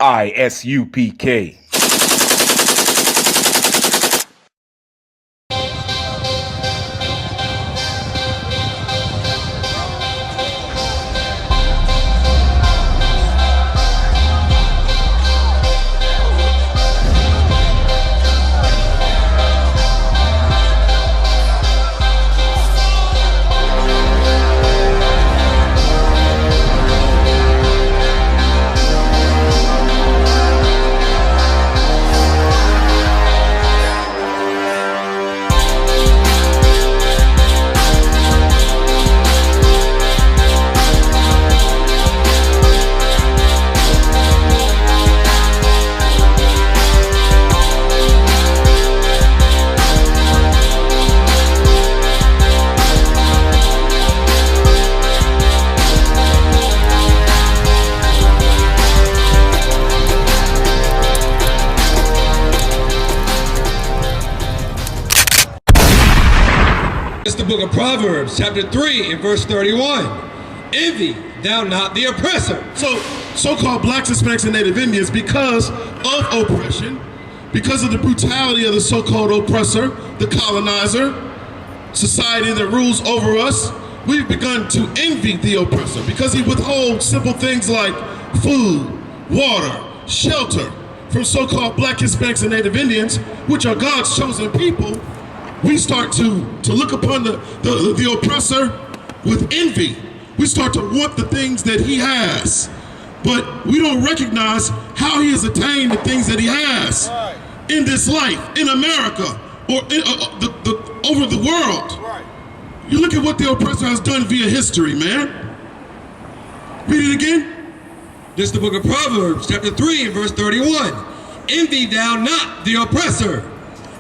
I.S.U.P.K. It's the book of Proverbs, chapter 3 and verse 31. Envy thou not the oppressor. So-called blacks, Hispanics, and Native Indians, because of oppression, because of the brutality of the so-called oppressor, the colonizer, society that rules over us, we've begun to envy the oppressor because he withholds simple things like food, water, shelter from so-called black, Hispanics, and Native Indians, which are God's chosen people. We start to look upon the oppressor with envy. We start to want the things that he has, but we don't recognize how he has attained the things that he has in this life, in America, or over the world. You look at what the oppressor has done via history, man. Read it again. This is the book of Proverbs, chapter 3 and verse 31. Envy thou not the oppressor,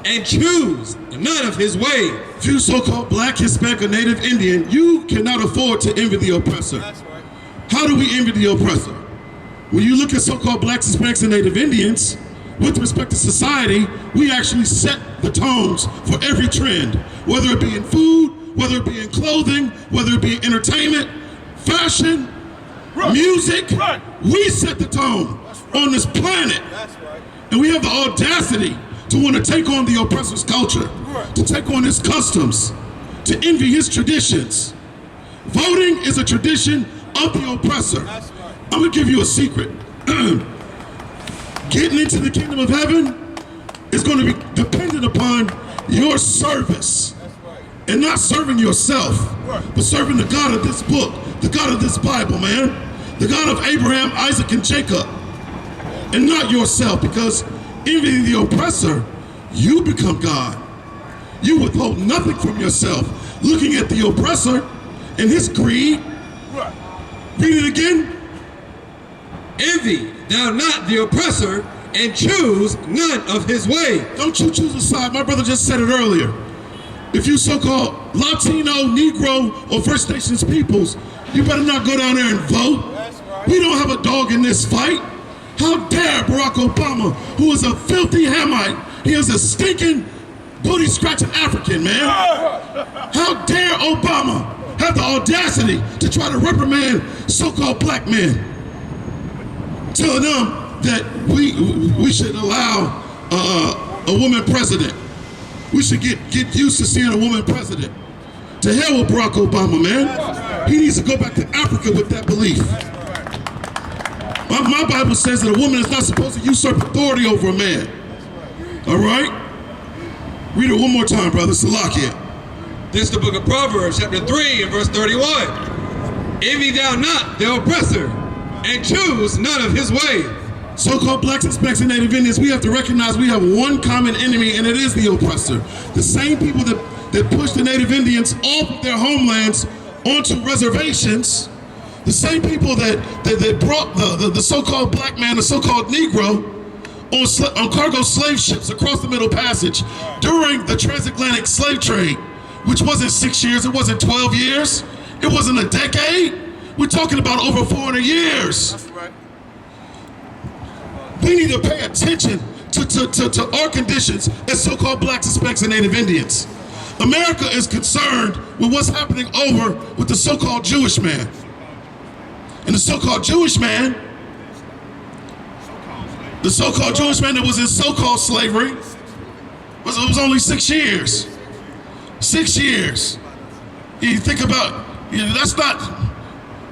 and choose none of his way. If you so-called black, Hispanic, or Native Indian, you cannot afford to envy the oppressor. That's right. How do we envy the oppressor? When you look at so-called blacks, Hispanics, and Native Indians, with respect to society, we actually set the tones for every trend, whether it be in food, whether it be in clothing, whether it be in entertainment, fashion, music. We set the tone on this planet. That's right. And we have the audacity to want to take on the oppressor's culture, to take on his customs, to envy his traditions. Voting is a tradition of the oppressor. I'm gonna give you a secret. Getting into the kingdom of heaven is going to be dependent upon your service, and not serving yourself, but serving the God of this book, the God of this Bible, man, the God of Abraham, Isaac, and Jacob, and not yourself, because envying the oppressor, you become God. You withhold nothing from yourself. Looking at the oppressor and his greed. Read it again. Envy thou not the oppressor, and choose none of his way. Don't you choose a side. My brother just said it earlier. If you so-called Latino, Negro, or First Nations peoples, you better not go down there and vote. That's right. We don't have a dog in this fight. How dare Barack Obama, who is a filthy Hamite, he is a stinking, booty-scratching African, man. How dare Obama have the audacity to try to reprimand so-called black men, telling them that we should allow a woman president. We should get used to seeing a woman president. To hell with Barack Obama, man. He needs to go back to Africa with that belief. My Bible says that a woman is not supposed to usurp authority over a man. All right? Read it one more time, brother. Salakia. This is the book of Proverbs, chapter 3 and verse 31. Envy thou not the oppressor, and choose none of his way. So-called blacks, Hispanics, and Native Indians, we have to recognize we have one common enemy, and it is the oppressor. The same people that pushed the Native Indians off of their homelands onto reservations, the same people that brought the so-called black man, the so-called Negro, on cargo slave ships across the Middle Passage during the transatlantic slave trade, which wasn't 6 years, it wasn't 12 years, it wasn't a decade. We're talking about over 400 years. That's right. We need to pay attention to our conditions as so-called blacks, Hispanics, and Native Indians. America is concerned with what's happening over with the so-called Jewish man. And the so-called Jewish man The so-called Jewish man that was in so-called slavery was only 6 years. 6 years. You think about, that's not,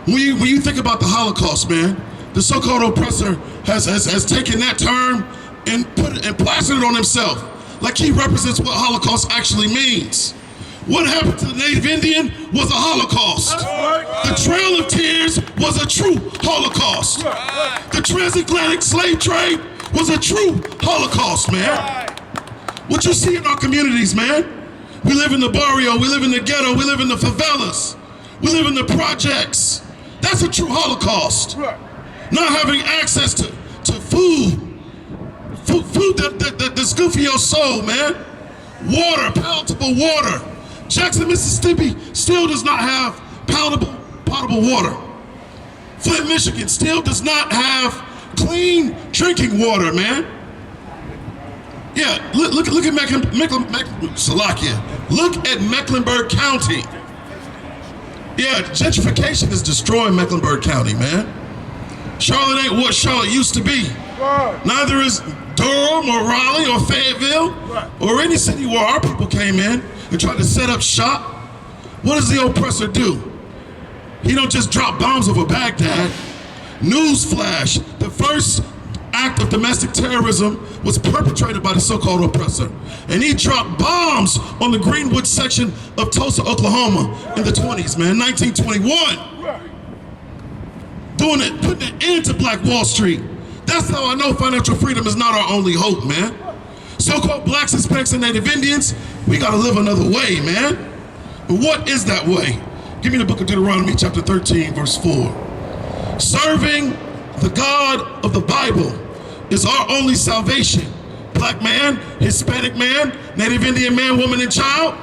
when you think about the Holocaust, man, the so-called oppressor has taken that term and put it and plastered it on himself, like he represents what Holocaust actually means. What happened to the Native Indian was a Holocaust. The Trail of Tears was a true Holocaust. The transatlantic slave trade was a true Holocaust, man. What you see in our communities, man. We live in the barrio, we live in the ghetto, we live in the favelas, we live in the projects. That's a true Holocaust. Not having access to food that's good for your soul, man. Water, palatable water. Jackson, Mississippi still does not have potable water. Flint, Michigan still does not have clean drinking water, man. Yeah, look at Mecklenburg County. Yeah, gentrification is destroying Mecklenburg County, man. Charlotte ain't what Charlotte used to be. Neither is Durham or Raleigh or Fayetteville or any city where our people came in and tried to set up shop. What does the oppressor do? He don't just drop bombs over Baghdad. Newsflash, the first act of domestic terrorism was perpetrated by the so-called oppressor. And he dropped bombs on the Greenwood section of Tulsa, Oklahoma in the 20s, man, 1921. Doing it, putting an end to Black Wall Street. That's how I know financial freedom is not our only hope, man. So-called blacks, Hispanics, and Native Indians, we gotta live another way, man. But what is that way? Give me the book of Deuteronomy, chapter 13, verse 4. Serving the God of the Bible is our only salvation. Black man, Hispanic man, Native Indian man, woman, and child.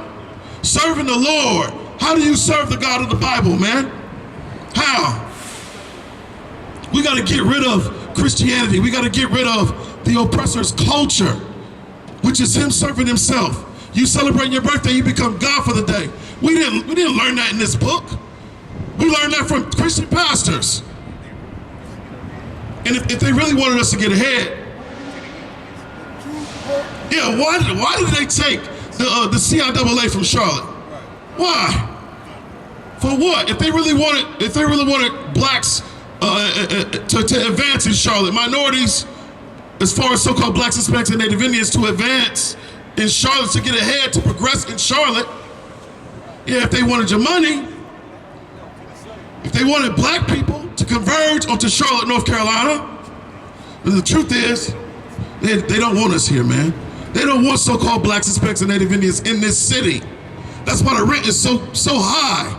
Serving the Lord. How do you serve the God of the Bible, man? How? We gotta get rid of Christianity. We gotta get rid of the oppressor's culture, which is him serving himself. You celebrate your birthday, you become God for the day. We didn't learn that in this book. We learned that from Christian pastors. And if they really wanted us to get ahead, yeah, why did they take the CIAA from Charlotte? Why? For what? If they really wanted blacks to advance in Charlotte, minorities, as far as so-called blacks, Hispanics, and Native Indians to advance in Charlotte, to get ahead, to progress in Charlotte, yeah, if they wanted your money, if they wanted black people to converge onto Charlotte, North Carolina, then the truth is, they don't want us here, man. They don't want so-called blacks, Hispanics, and Native Indians in this city. That's why the rent is so high.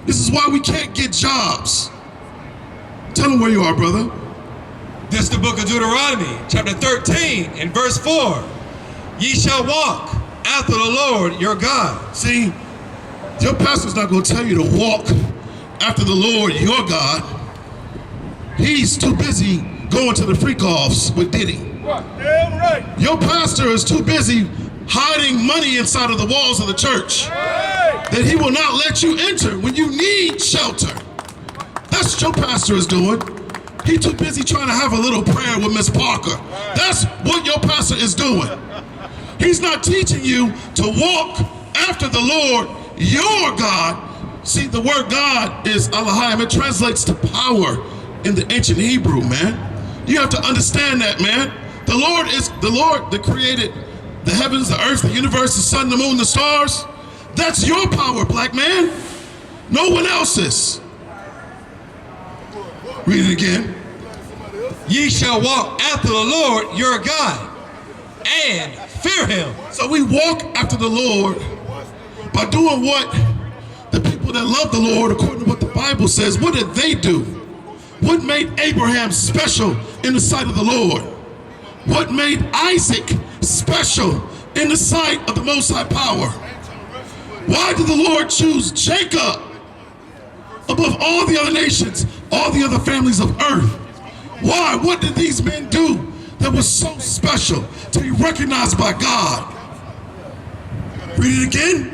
This is why we can't get jobs. Tell them where you are, brother. This is the book of Deuteronomy, chapter 13, and verse 4. Ye shall walk after the Lord your God. See, your pastor's not going to tell you to walk after the Lord your God. He's too busy going to the freak-offs with Diddy. Damn right. Your pastor is too busy hiding money inside of the walls of the church that he will not let you enter when you need shelter. That's what your pastor is doing. He's too busy trying to have a little prayer with Miss Parker. That's what your pastor is doing. He's not teaching you to walk after the Lord, your God. See, the word God is Elohim. It translates to power in the ancient Hebrew, man. You have to understand that, man. The Lord is the Lord that created the heavens, the earth, the universe, the sun, the moon, the stars. That's your power, black man. No one else's. Read it again. Ye shall walk after the Lord your God and fear him. So we walk after the Lord by doing what the people that love the Lord, according to what the Bible says, what did they do? What made Abraham special in the sight of the Lord? What made Isaac special in the sight of the Most High Power? Why did the Lord choose Jacob above all the other nations, all the other families of earth? Why? What did these men do that was so special to be recognized by God? Read it again.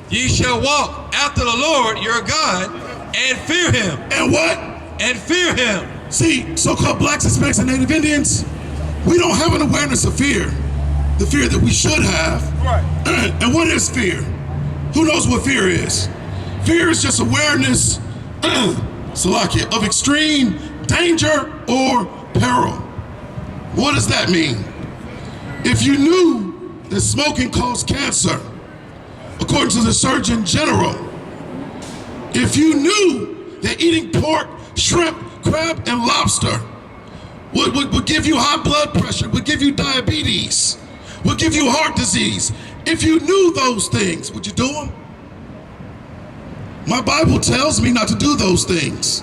Ye shall walk after the Lord your God and fear him. And what? And fear him. See, so-called blacks, Hispanics, and Native Indians, We don't have an awareness of fear, the fear that we should have. Right. And what is fear? Who knows what fear is? Fear is just awareness, Salakia, of extreme danger or peril. What does that mean? If you knew that smoking caused cancer, according to the Surgeon General, if you knew that eating pork, shrimp, crab, and lobster would give you high blood pressure, would give you diabetes, would give you heart disease, if you knew those things, would you do them? My Bible tells me not to do those things.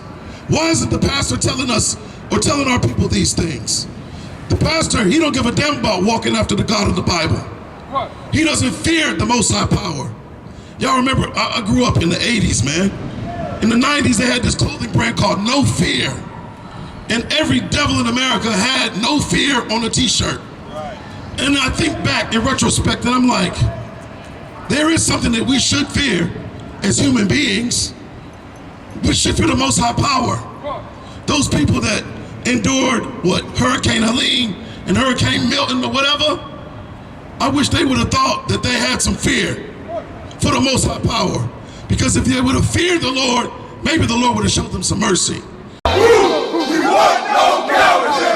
Why isn't the pastor telling us or telling our people these things? The pastor, he don't give a damn about walking after the God of the Bible. What? He doesn't fear the Most High power. Y'all remember, I grew up in the 80s, man. In the 90s, they had this clothing brand called No Fear. And every devil in America had No Fear on a t-shirt. Right. And I think back in retrospect and I'm like, there is something that we should fear as human beings. We should fear the Most High power. What? Those people that endured, Hurricane Helene and Hurricane Milton or whatever, I wish they would have thought that they had some fear for the Most High power. Because if they would have feared the Lord, maybe the Lord would have showed them some mercy. We want no cowardice!